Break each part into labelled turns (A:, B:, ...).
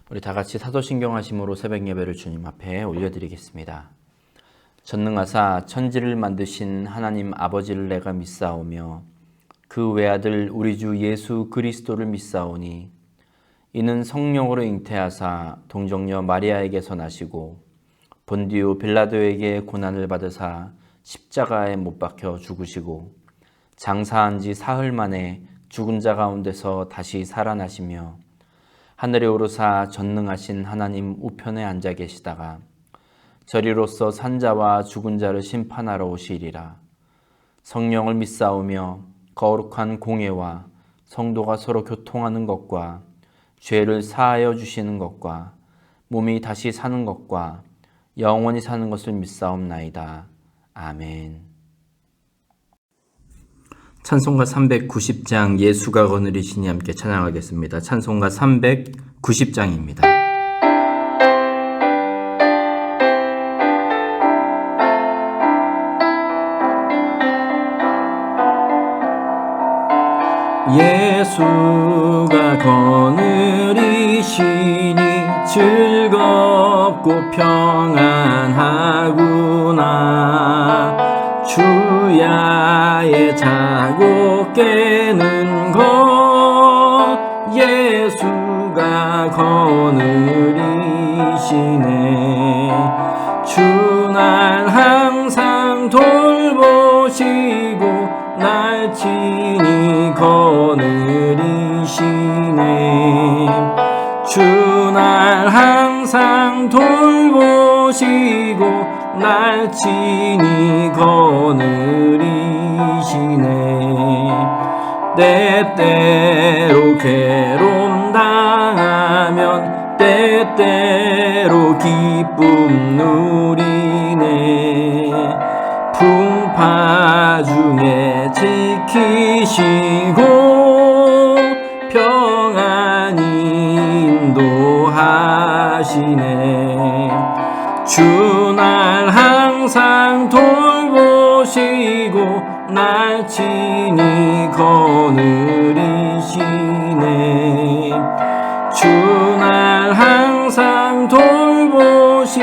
A: 우리 다 같이 사도신경 하심으로 새벽 예배를 주님 앞에 올려드리겠습니다. 전능하사 천지를 만드신 하나님 아버지를 내가 믿사오며 그 외아들 우리 주 예수 그리스도를 믿사오니 이는 성령으로 잉태하사 동정녀 마리아에게서 나시고 본디오 빌라도에게 고난을 받으사 십자가에 못 박혀 죽으시고 장사한 지 사흘 만에 죽은 자 가운데서 다시 살아나시며 하늘에 오르사 전능하신 하나님 우편에 앉아 계시다가 저리로서 산자와 죽은 자를 심판하러 오시리라. 성령을 믿사오며 거룩한 공예와 성도가 서로 교통하는 것과 죄를 사하여 주시는 것과 몸이 다시 사는 것과 영원히 사는 것을 믿사옵나이다. 아멘. 찬송가 390장 예수가 거느리시니 함께 찬양하겠습니다. 찬송가 390장입니다. 예수가 거느리시니 즐겁고 평안하구나. 주야의 자고 깨는 것 예수가 거느리시네. 주날 항상 돌보시고 날 친히 거느리시네. 주날 항상 돌보시고 날 친히 거느리시네. 때때로 괴로움 당하면 때때로 기쁨 누리네. 풍파 중에 지키시고 평안히 인도하시네. 주날 항상 돌보시고 날 친히 거느리시네. 주날 항상 돌보시고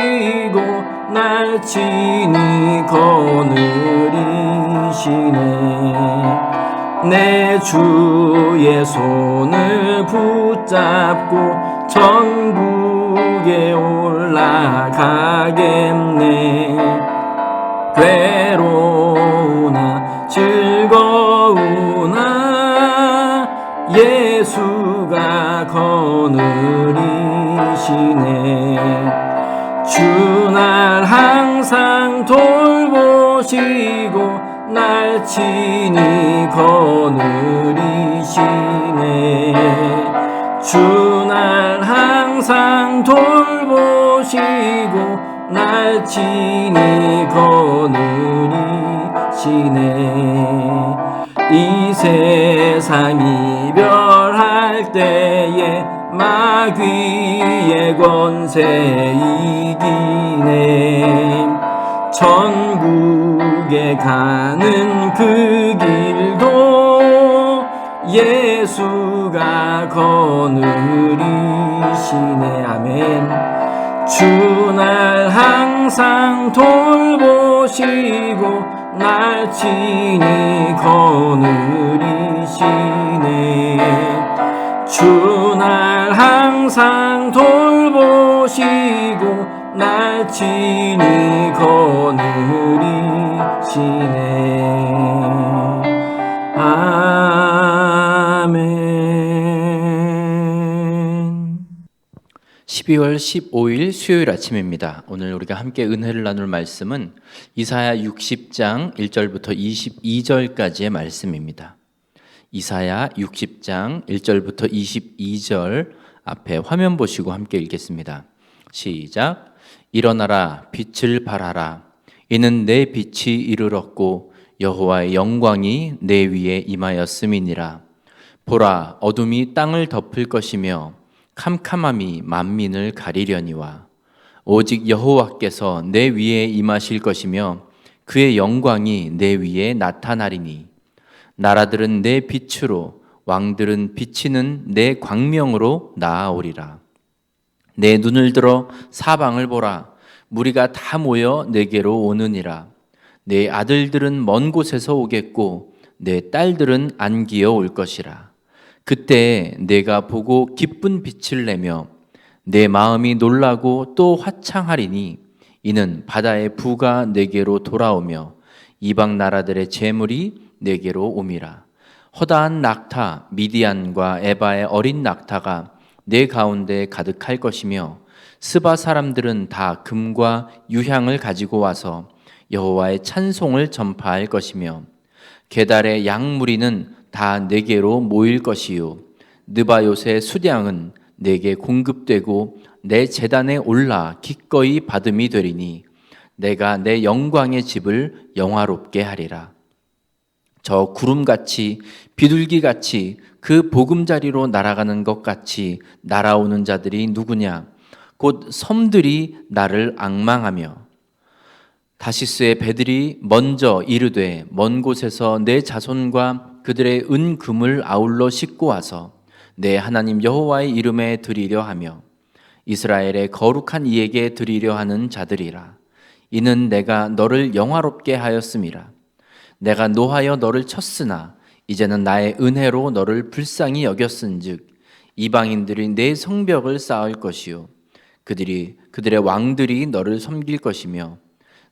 A: 날 친히 거느리시네. 내 주의 손을 붙잡고 천국에 올라가겠네. 괴로우나 즐거우나 예수가 거느리시네. 주날 항상 돌보시고 날 친히 거느리시네. 주날 항상 돌보시고 날 친히 거느리시네. 이 세상 이별할 때에 마귀의 권세 이기네. 천국에 가는 그 길도 예수가 거느리시네. 아멘. 주날 항상 돌보시고 날 친히 거느리시네. 주날 항상 돌보시고 날 친히 거느리시네. 아멘. 12월 15일 수요일 아침입니다. 오늘 우리가 함께 은혜를 나눌 말씀은 이사야 60장 1절부터 22절까지의 말씀입니다. 이사야 60장 1절부터 22절 앞에 화면 보시고 함께 읽겠습니다. 시작. 일어나라, 빛을 발하라. 이는 내 빛이 이르렀고 여호와의 영광이 내 위에 임하였음이니라. 보라, 어둠이 땅을 덮을 것이며 캄캄함이 만민을 가리려니와 오직 여호와께서 내 위에 임하실 것이며 그의 영광이 내 위에 나타나리니 나라들은 내 빛으로 왕들은 비치는 내 광명으로 나아오리라. 내 눈을 들어 사방을 보라. 무리가 다 모여 내게로 오느니라. 내 아들들은 먼 곳에서 오겠고 내 딸들은 안기어 올 것이라. 그때 내가 보고 기쁜 빛을 내며 내 마음이 놀라고 또 화창하리니 이는 바다의 부가 내게로 돌아오며 이방 나라들의 재물이 내게로 옴이라. 허다한 낙타 미디안과 에바의 어린 낙타가 내 가운데 가득할 것이며 스바 사람들은 다 금과 유향을 가지고 와서 여호와의 찬송을 전파할 것이며 게달의 양무리는 다 내게로 모일 것이요 느바요의 수량은 내게 공급되고 내 제단에 올라 기꺼이 받음이 되리니 내가 내 영광의 집을 영화롭게 하리라. 저 구름같이 비둘기같이 그 보금자리로 날아가는 것 같이 날아오는 자들이 누구냐? 곧 섬들이 나를 앙망하며 다시스의 배들이 먼저 이르되 먼 곳에서 내 자손과 그들의 은금을 아울러 싣고 와서 내 하나님 여호와의 이름에 드리려 하며 이스라엘의 거룩한 이에게 드리려 하는 자들이라. 이는 내가 너를 영화롭게 하였음이라. 내가 노하여 너를 쳤으나 이제는 나의 은혜로 너를 불쌍히 여겼은즉 이방인들이 내 성벽을 쌓을 것이요 그들의 왕들이 너를 섬길 것이며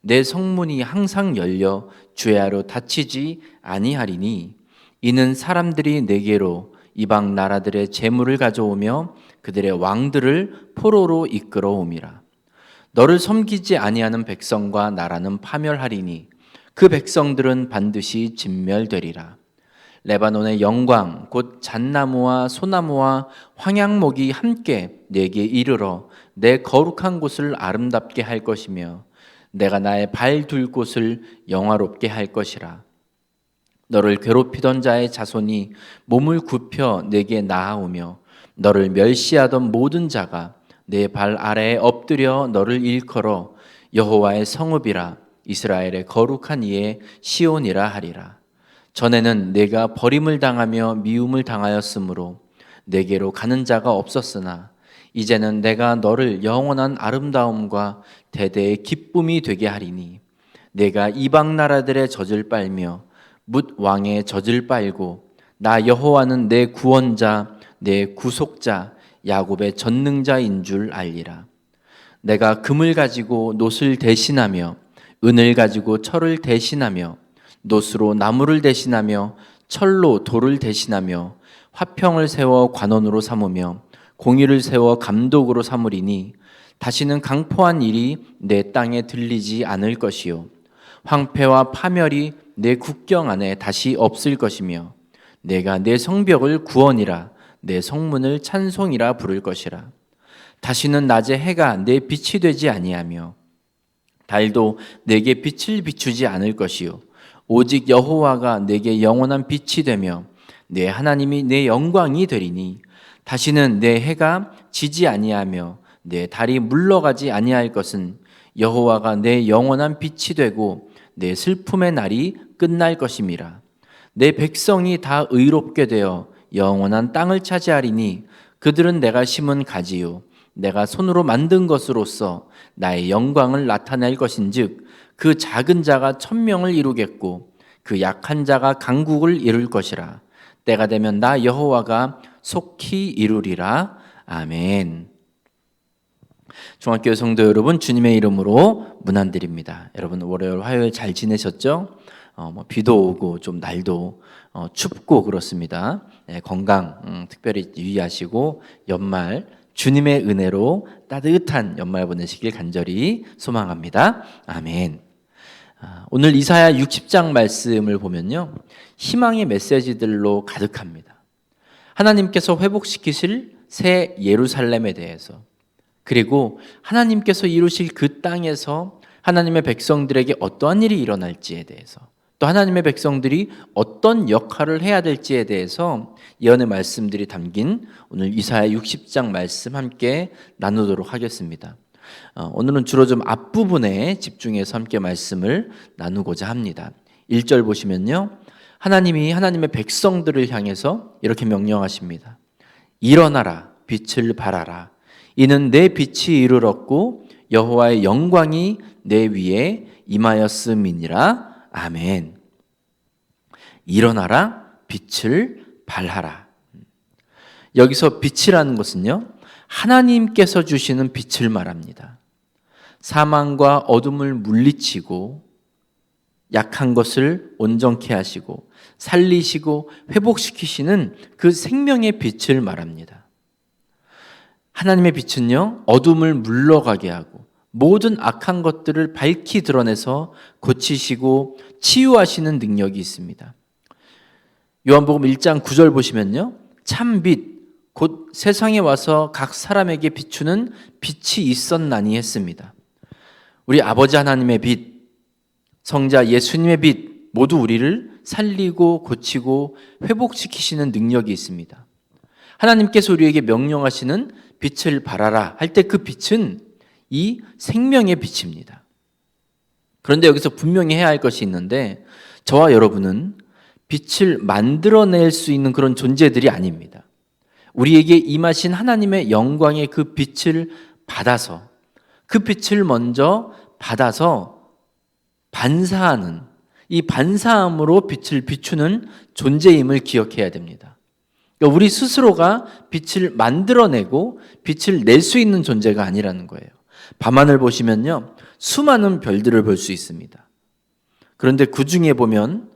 A: 내 성문이 항상 열려 주야로 닫히지 아니하리니 이는 사람들이 내게로 이방 나라들의 재물을 가져오며 그들의 왕들을 포로로 이끌어옴이라. 너를 섬기지 아니하는 백성과 나라는 파멸하리니 그 백성들은 반드시 진멸되리라. 레바논의 영광 곧 잣나무와 소나무와 황양목이 함께 내게 이르러 내 거룩한 곳을 아름답게 할 것이며 내가 나의 발 둘 곳을 영화롭게 할 것이라. 너를 괴롭히던 자의 자손이 몸을 굽혀 내게 나아오며 너를 멸시하던 모든 자가 내 발 아래에 엎드려 너를 일컬어 여호와의 성읍이라 이스라엘의 거룩한 이의 시온이라 하리라. 전에는 내가 버림을 당하며 미움을 당하였으므로 내게로 가는 자가 없었으나 이제는 내가 너를 영원한 아름다움과 대대의 기쁨이 되게 하리니 내가 이방 나라들의 젖을 빨며 뭇 왕의 젖을 빨고 나 여호와는 내 구원자 내 구속자 야곱의 전능자인 줄 알리라. 내가 금을 가지고 놋을 대신하며 은을 가지고 철을 대신하며 놋으로 나무를 대신하며 철로 돌을 대신하며 화평을 세워 관원으로 삼으며 공의를 세워 감독으로 삼으리니 다시는 강포한 일이 내 땅에 들리지 않을 것이요 황폐와 파멸이 내 국경 안에 다시 없을 것이며 내가 내 성벽을 구원이라 내 성문을 찬송이라 부를 것이라. 다시는 낮에 해가 내 빛이 되지 아니하며 달도 내게 빛을 비추지 않을 것이요 오직 여호와가 내게 영원한 빛이 되며 내 하나님이 내 영광이 되리니 다시는 내 해가 지지 아니하며 내 달이 물러가지 아니할 것은 여호와가 내 영원한 빛이 되고 내 슬픔의 날이 끝날 것임이라. 내 백성이 다 의롭게 되어 영원한 땅을 차지하리니 그들은 내가 심은 가지요 내가 손으로 만든 것으로서 나의 영광을 나타낼 것인즉 그 작은 자가 천명을 이루겠고 그 약한 자가 강국을 이룰 것이라. 때가 되면 나 여호와가 속히 이루리라. 아멘. 중학교 성도 여러분, 주님의 이름으로 문안드립니다. 여러분 월요일 화요일 잘 지내셨죠? 비도 오고 좀 날도 춥고 그렇습니다. 건강 특별히 유의하시고 연말 주님의 은혜로 따뜻한 연말 보내시길 간절히 소망합니다. 아멘. 오늘 이사야 60장 말씀을 보면요, 희망의 메시지들로 가득합니다. 하나님께서 회복시키실 새 예루살렘에 대해서, 그리고 하나님께서 이루실 그 땅에서 하나님의 백성들에게 어떠한 일이 일어날지에 대해서, 또 하나님의 백성들이 어떤 역할을 해야 될지에 대해서 예언의 말씀들이 담긴 오늘 이사야 60장 말씀 함께 나누도록 하겠습니다. 오늘은 주로 좀 앞부분에 집중해서 함께 말씀을 나누고자 합니다. 1절 보시면요, 하나님이 하나님의 백성들을 향해서 이렇게 명령하십니다. 일어나라, 빛을 발하라. 이는 내 빛이 이르렀고 여호와의 영광이 내 위에 임하였음이니라. 아멘. 일어나라, 빛을 발하라. 여기서 빛이라는 것은요, 하나님께서 주시는 빛을 말합니다. 사망과 어둠을 물리치고 약한 것을 온전케 하시고 살리시고 회복시키시는 그 생명의 빛을 말합니다. 하나님의 빛은요, 어둠을 물러가게 하고 모든 악한 것들을 밝히 드러내서 고치시고 치유하시는 능력이 있습니다. 요한복음 1장 9절 보시면요, 참 빛, 곧 세상에 와서 각 사람에게 비추는 빛이 있었나니 했습니다. 우리 아버지 하나님의 빛, 성자 예수님의 빛, 모두 우리를 살리고 고치고 회복시키시는 능력이 있습니다. 하나님께서 우리에게 명령하시는 빛을 발하라 할 때 그 빛은 이 생명의 빛입니다. 그런데 여기서 분명히 해야 할 것이 있는데, 저와 여러분은 빛을 만들어낼 수 있는 그런 존재들이 아닙니다. 우리에게 임하신 하나님의 영광의 그 빛을 받아서, 그 빛을 먼저 받아서 반사하는, 이 반사함으로 빛을 비추는 존재임을 기억해야 됩니다. 그러니까 우리 스스로가 빛을 만들어내고 빛을 낼 수 있는 존재가 아니라는 거예요. 밤하늘 보시면요, 수많은 별들을 볼 수 있습니다. 그런데 그 중에 보면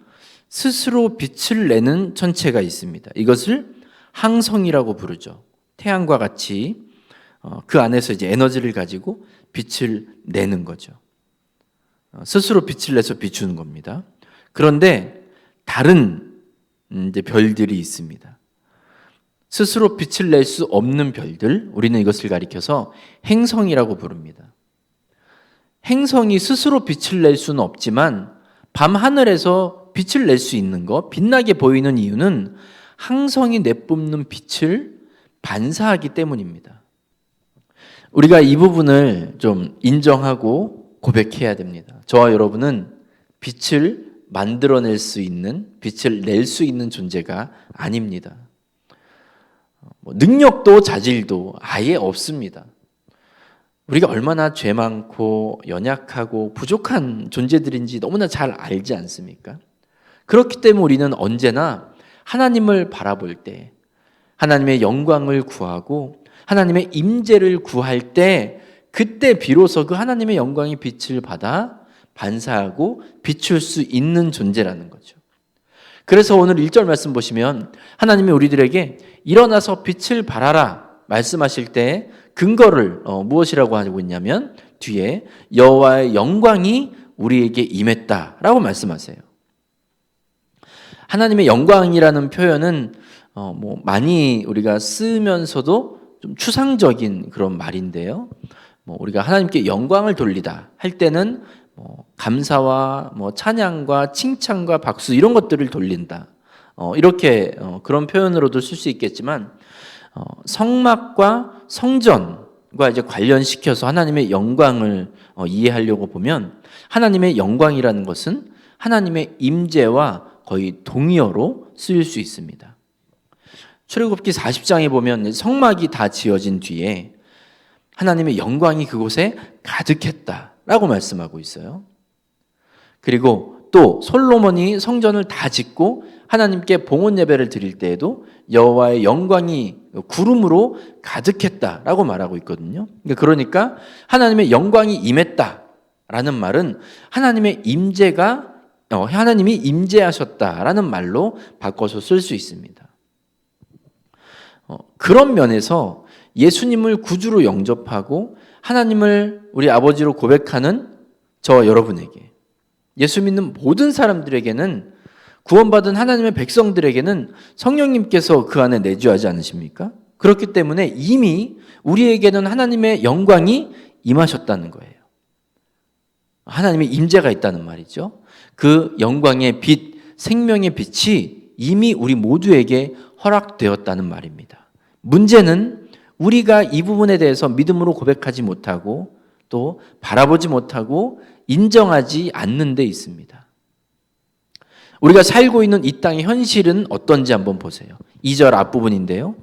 A: 스스로 빛을 내는 천체가 있습니다. 이것을 항성이라고 부르죠. 태양과 같이 그 안에서 이제 에너지를 가지고 빛을 내는 거죠. 스스로 빛을 내서 비추는 겁니다. 그런데 다른 이제 별들이 있습니다. 스스로 빛을 낼 수 없는 별들, 우리는 이것을 가리켜서 행성이라고 부릅니다. 행성이 스스로 빛을 낼 수는 없지만 밤 하늘에서 빛을 낼 수 있는 것, 빛나게 보이는 이유는 항성이 내뿜는 빛을 반사하기 때문입니다. 우리가 이 부분을 좀 인정하고 고백해야 됩니다. 저와 여러분은 빛을 만들어낼 수 있는, 빛을 낼 수 있는 존재가 아닙니다. 능력도 자질도 아예 없습니다. 우리가 얼마나 죄 많고 연약하고 부족한 존재들인지 너무나 잘 알지 않습니까? 그렇기 때문에 우리는 언제나 하나님을 바라볼 때, 하나님의 영광을 구하고 하나님의 임재를 구할 때, 그때 비로소 그 하나님의 영광의 빛을 받아 반사하고 비출 수 있는 존재라는 거죠. 그래서 오늘 1절 말씀 보시면 하나님이 우리들에게 일어나서 빛을 발하라 말씀하실 때 근거를 무엇이라고 하고 있냐면 뒤에 여호와의 영광이 우리에게 임했다라고 말씀하세요. 하나님의 영광이라는 표현은 많이 우리가 쓰면서도 좀 추상적인 그런 말인데요. 우리가 하나님께 영광을 돌리다 할 때는 감사와 찬양과 칭찬과 박수 이런 것들을 돌린다. 이렇게 그런 표현으로도 쓸 수 있겠지만 성막과 성전과 이제 관련시켜서 하나님의 영광을 이해하려고 보면 하나님의 영광이라는 것은 하나님의 임재와 거의 동의어로 쓰일 수 있습니다. 출애굽기 40장에 보면 성막이 다 지어진 뒤에 하나님의 영광이 그곳에 가득했다라고 말씀하고 있어요. 그리고 또 솔로몬이 성전을 다 짓고 하나님께 봉헌 예배를 드릴 때에도 여호와의 영광이 구름으로 가득했다라고 말하고 있거든요. 그러니까 하나님의 영광이 임했다라는 말은 하나님의 임재가 하나님이 임재하셨다라는 말로 바꿔서 쓸 수 있습니다. 그런 면에서 예수님을 구주로 영접하고 하나님을 우리 아버지로 고백하는 저와 여러분에게, 예수 믿는 모든 사람들에게는, 구원받은 하나님의 백성들에게는 성령님께서 그 안에 내주하지 않으십니까? 그렇기 때문에 이미 우리에게는 하나님의 영광이 임하셨다는 거예요. 하나님의 임재가 있다는 말이죠. 그 영광의 빛, 생명의 빛이 이미 우리 모두에게 허락되었다는 말입니다. 문제는 우리가 이 부분에 대해서 믿음으로 고백하지 못하고 또 바라보지 못하고 인정하지 않는 데 있습니다. 우리가 살고 있는 이 땅의 현실은 어떤지 한번 보세요. 2절 앞부분인데요.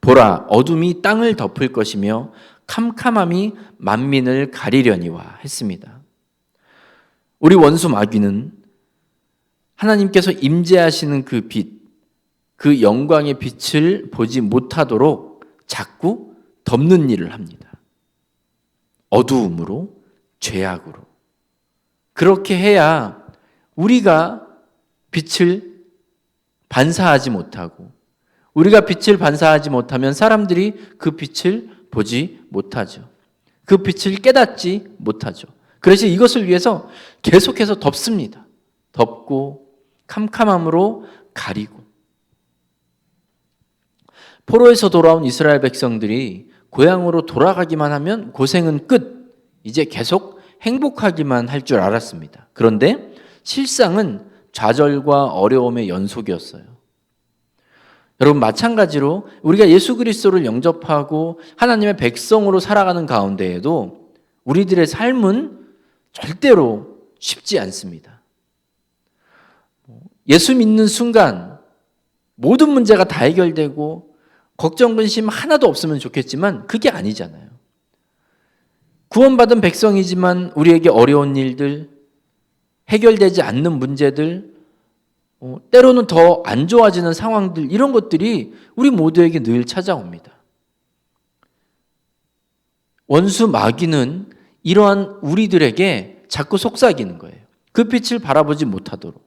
A: 보라, 어둠이 땅을 덮을 것이며 캄캄함이 만민을 가리려니와 했습니다. 우리 원수 마귀는 하나님께서 임재하시는 그 빛, 그 영광의 빛을 보지 못하도록 자꾸 덮는 일을 합니다. 어두움으로, 죄악으로. 그렇게 해야 우리가 빛을 반사하지 못하고, 우리가 빛을 반사하지 못하면 사람들이 그 빛을 보지 못하죠. 그 빛을 깨닫지 못하죠. 그래서 이것을 위해서 계속해서 덮습니다. 덮고 캄캄함으로 가리고. 포로에서 돌아온 이스라엘 백성들이 고향으로 돌아가기만 하면 고생은 끝, 이제 계속 행복하기만 할 줄 알았습니다. 그런데 실상은 좌절과 어려움의 연속이었어요. 여러분, 마찬가지로 우리가 예수 그리스도를 영접하고 하나님의 백성으로 살아가는 가운데에도 우리들의 삶은 절대로 쉽지 않습니다. 예수 믿는 순간 모든 문제가 다 해결되고 걱정, 근심 하나도 없으면 좋겠지만 그게 아니잖아요. 구원받은 백성이지만 우리에게 어려운 일들, 해결되지 않는 문제들, 때로는 더 안 좋아지는 상황들, 이런 것들이 우리 모두에게 늘 찾아옵니다. 원수 마귀는 이러한 우리들에게 자꾸 속삭이는 거예요. 그 빛을 바라보지 못하도록.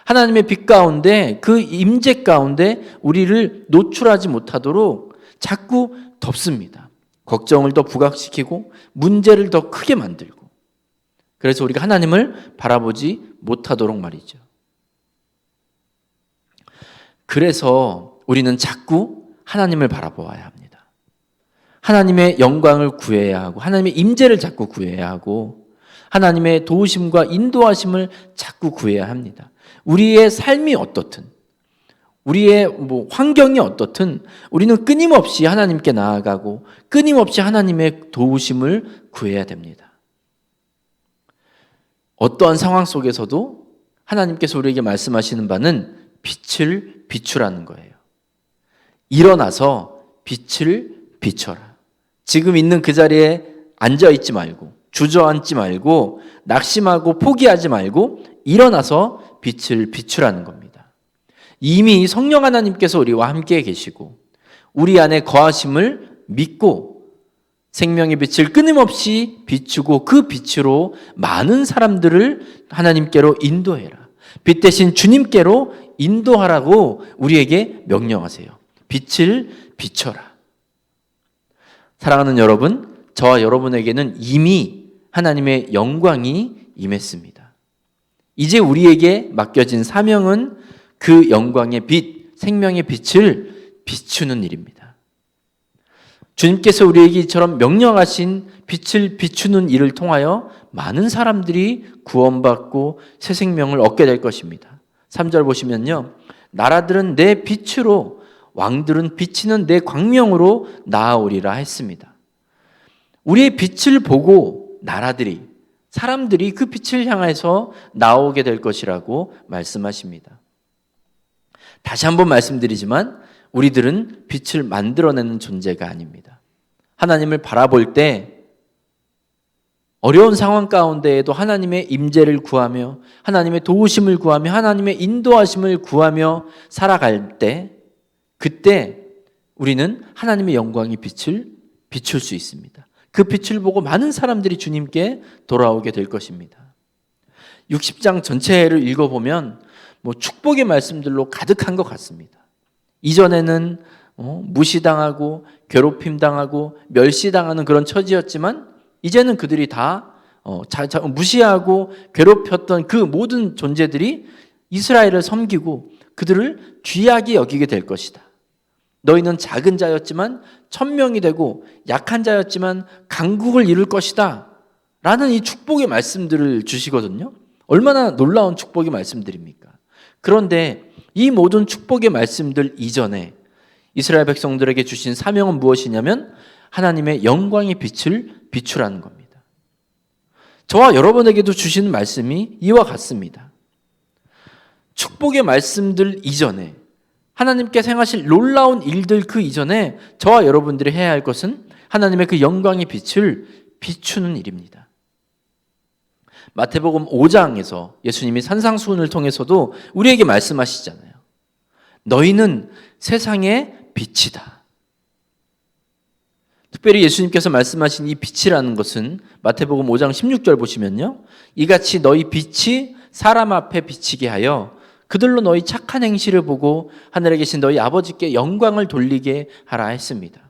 A: 하나님의 빛 가운데, 그 임재 가운데 우리를 노출하지 못하도록 자꾸 덮습니다. 걱정을 더 부각시키고 문제를 더 크게 만들고. 그래서 우리가 하나님을 바라보지 못하도록 말이죠. 그래서 우리는 자꾸 하나님을 바라보아야 합니다. 하나님의 영광을 구해야 하고, 하나님의 임재를 자꾸 구해야 하고, 하나님의 도우심과 인도하심을 자꾸 구해야 합니다. 우리의 삶이 어떻든, 우리의 환경이 어떻든 우리는 끊임없이 하나님께 나아가고 끊임없이 하나님의 도우심을 구해야 됩니다. 어떠한 상황 속에서도 하나님께서 우리에게 말씀하시는 바는 빛을 비추라는 거예요. 일어나서 빛을 비춰라. 지금 있는 그 자리에 앉아있지 말고, 주저앉지 말고, 낙심하고 포기하지 말고 일어나서 빛을 비추라는 겁니다. 이미 성령 하나님께서 우리와 함께 계시고 우리 안에 거하심을 믿고 생명의 빛을 끊임없이 비추고 그 빛으로 많은 사람들을 하나님께로 인도해라. 빛 대신 주님께로 인도하라고 우리에게 명령하세요. 빛을 비춰라. 사랑하는 여러분, 저와 여러분에게는 이미 하나님의 영광이 임했습니다. 이제 우리에게 맡겨진 사명은 그 영광의 빛, 생명의 빛을 비추는 일입니다. 주님께서 우리에게 이처럼 명령하신 빛을 비추는 일을 통하여 많은 사람들이 구원받고 새 생명을 얻게 될 것입니다. 3절 보시면요, 나라들은 내 빛으로, 왕들은 비치는 내 광명으로 나아오리라 했습니다. 우리의 빛을 보고 나라들이, 사람들이 그 빛을 향해서 나오게 될 것이라고 말씀하십니다. 다시 한번 말씀드리지만 우리들은 빛을 만들어내는 존재가 아닙니다. 하나님을 바라볼 때 어려운 상황 가운데에도 하나님의 임재를 구하며 하나님의 도우심을 구하며 하나님의 인도하심을 구하며 살아갈 때, 그때 우리는 하나님의 영광의 빛을 비출 수 있습니다. 그 빛을 보고 많은 사람들이 주님께 돌아오게 될 것입니다. 60장 전체를 읽어보면 축복의 말씀들로 가득한 것 같습니다. 이전에는 무시당하고 괴롭힘당하고 멸시당하는 그런 처지였지만 이제는 그들이 다 무시하고 괴롭혔던 그 모든 존재들이 이스라엘을 섬기고 그들을 귀하게 여기게 될 것이다. 너희는 작은 자였지만 천명이 되고 약한 자였지만 강국을 이룰 것이다 라는 이 축복의 말씀들을 주시거든요. 얼마나 놀라운 축복의 말씀들입니까? 그런데 이 모든 축복의 말씀들 이전에 이스라엘 백성들에게 주신 사명은 무엇이냐면 하나님의 영광의 빛을 비추라는 겁니다. 저와 여러분에게도 주시는 말씀이 이와 같습니다. 축복의 말씀들 이전에, 하나님께서 행하실 놀라운 일들 그 이전에 저와 여러분들이 해야 할 것은 하나님의 그 영광의 빛을 비추는 일입니다. 마태복음 5장에서 예수님이 산상수훈을 통해서도 우리에게 말씀하시잖아요. 너희는 세상의 빛이다. 특별히 예수님께서 말씀하신 이 빛이라는 것은 마태복음 5장 16절 보시면요, 이같이 너희 빛이 사람 앞에 비치게 하여 그들로 너희 착한 행실을 보고 하늘에 계신 너희 아버지께 영광을 돌리게 하라 했습니다.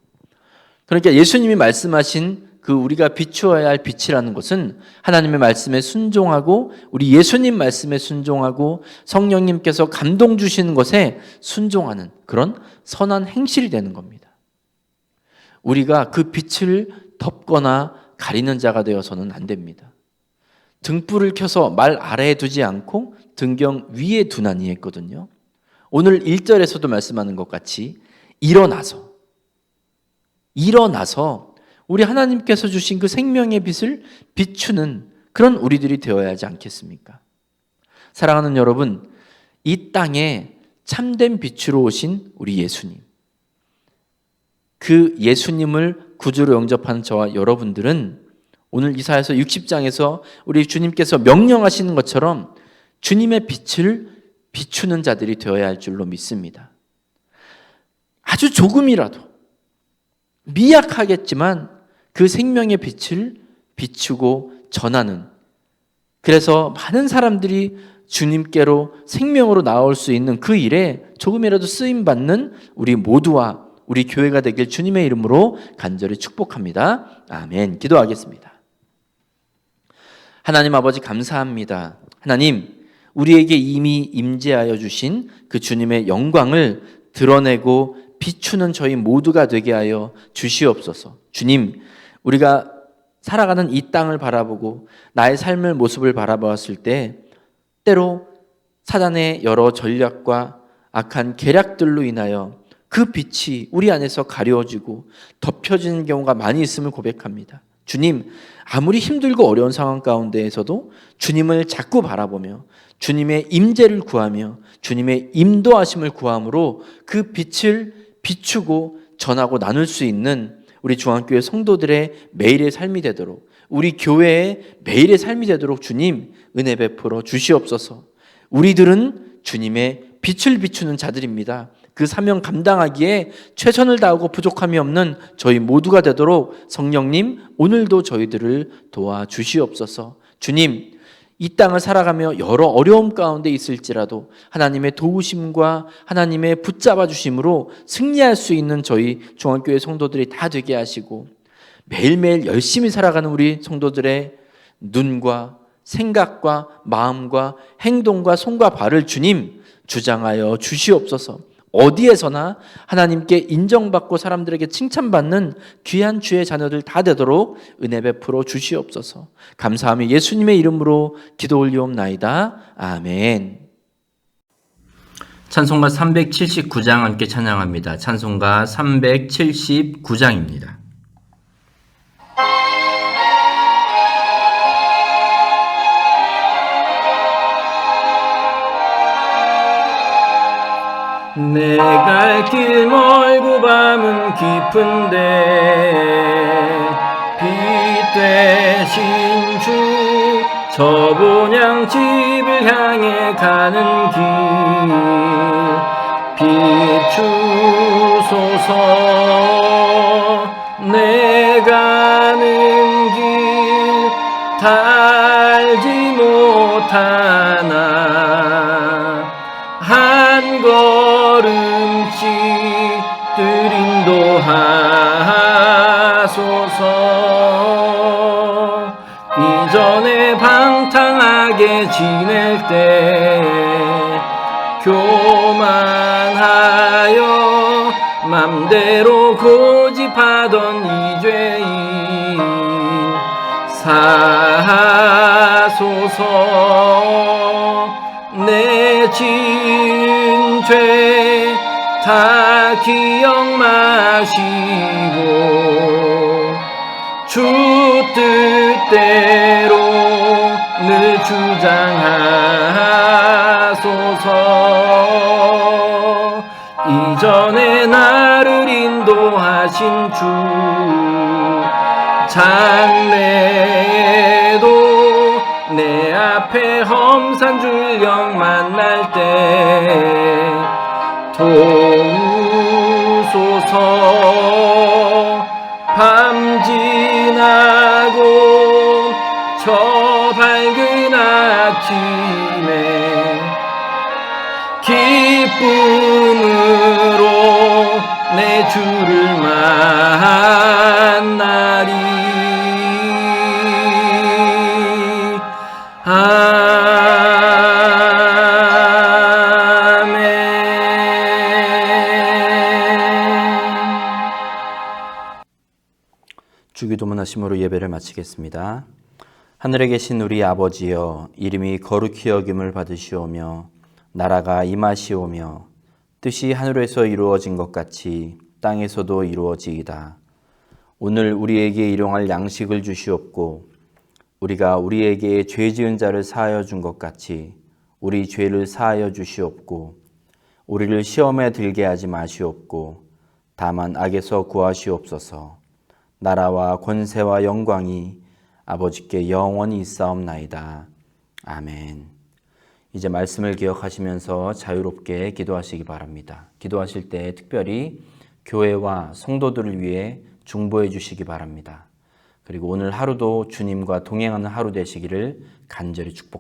A: 그러니까 예수님이 말씀하신 그 우리가 비추어야 할 빛이라는 것은 하나님의 말씀에 순종하고 우리 예수님 말씀에 순종하고 성령님께서 감동 주시는 것에 순종하는 그런 선한 행실이 되는 겁니다. 우리가 그 빛을 덮거나 가리는 자가 되어서는 안 됩니다. 등불을 켜서 말 아래에 두지 않고 등경 위에 두나니 했거든요. 오늘 1절에서도 말씀하는 것 같이 일어나서 우리 하나님께서 주신 그 생명의 빛을 비추는 그런 우리들이 되어야 하지 않겠습니까? 사랑하는 여러분, 이 땅에 참된 빛으로 오신 우리 예수님, 그 예수님을 구주로 영접하는 저와 여러분들은 오늘 이사야서 60장에서 우리 주님께서 명령하시는 것처럼 주님의 빛을 비추는 자들이 되어야 할 줄로 믿습니다. 아주 조금이라도 미약하겠지만 그 생명의 빛을 비추고 전하는, 그래서 많은 사람들이 주님께로 생명으로 나올 수 있는 그 일에 조금이라도 쓰임받는 우리 모두와 우리 교회가 되길 주님의 이름으로 간절히 축복합니다. 아멘. 기도하겠습니다. 하나님 아버지 감사합니다. 하나님, 우리에게 이미 임재하여 주신 그 주님의 영광을 드러내고 비추는 저희 모두가 되게 하여 주시옵소서. 주님, 우리가 살아가는 이 땅을 바라보고 나의 삶의 모습을 바라보았을 때 때로 사단의 여러 전략과 악한 계략들로 인하여 그 빛이 우리 안에서 가려지고 덮여지는 경우가 많이 있음을 고백합니다. 주님, 아무리 힘들고 어려운 상황 가운데에서도 주님을 자꾸 바라보며 주님의 임재를 구하며 주님의 인도하심을 구함으로 그 빛을 비추고 전하고 나눌 수 있는 우리 중앙교회 성도들의 매일의 삶이 되도록, 우리 교회의 매일의 삶이 되도록 주님 은혜 베풀어 주시옵소서. 우리들은 주님의 빛을 비추는 자들입니다. 그 사명 감당하기에 최선을 다하고 부족함이 없는 저희 모두가 되도록 성령님 오늘도 저희들을 도와주시옵소서. 주님, 이 땅을 살아가며 여러 어려움 가운데 있을지라도 하나님의 도우심과 하나님의 붙잡아 주심으로 승리할 수 있는 저희 중앙교회 성도들이 다 되게 하시고, 매일매일 열심히 살아가는 우리 성도들의 눈과 생각과 마음과 행동과 손과 발을 주님 주장하여 주시옵소서. 어디에서나 하나님께 인정받고 사람들에게 칭찬받는 귀한 주의 자녀들 다 되도록 은혜 베풀어 주시옵소서. 감사하며 예수님의 이름으로 기도 올리옵나이다. 아멘. 찬송가 379장 함께 찬양합니다. 찬송가 379장입니다. 내 갈 길 멀고 밤은 깊은데 빛 되신 주 저 본향 집을 향해 가는 길 비추소서. 내 가는 길 달지 못하나 한 걸음씩 늘 인도하소서. 이전에 방탕하게 지낼 때 교만하여 맘대로 고집하던 이 죄인 사하소서. 내 지은 죄 다 기억 마시고 주 뜻대로 늘 주장하소서. 이전에 나를 인도하신 주 장래에도 내 앞에 험산 줄령 만날 때 도우소서. 밤 지나고 저 밝은 아침에 기쁨으로 내 주를 만나리. 주기도문 하심으로 예배를 마치겠습니다. 하늘에 계신 우리 아버지여, 이름이 거룩히 여김을 받으시오며 나라가 임하시오며 뜻이 하늘에서 이루어진 것 같이 땅에서도 이루어지이다. 오늘 우리에게 일용할 양식을 주시옵고 우리가 우리에게 죄 지은 자를 사하여 준 것 같이 우리 죄를 사하여 주시옵고 우리를 시험에 들게 하지 마시옵고 다만 악에서 구하시옵소서. 나라와 권세와 영광이 아버지께 영원히 있사옵나이다. 아멘. 이제 말씀을 기억하시면서 자유롭게 기도하시기 바랍니다. 기도하실 때 특별히 교회와 성도들을 위해 중보해 주시기 바랍니다. 그리고 오늘 하루도 주님과 동행하는 하루 되시기를 간절히 축복합니다.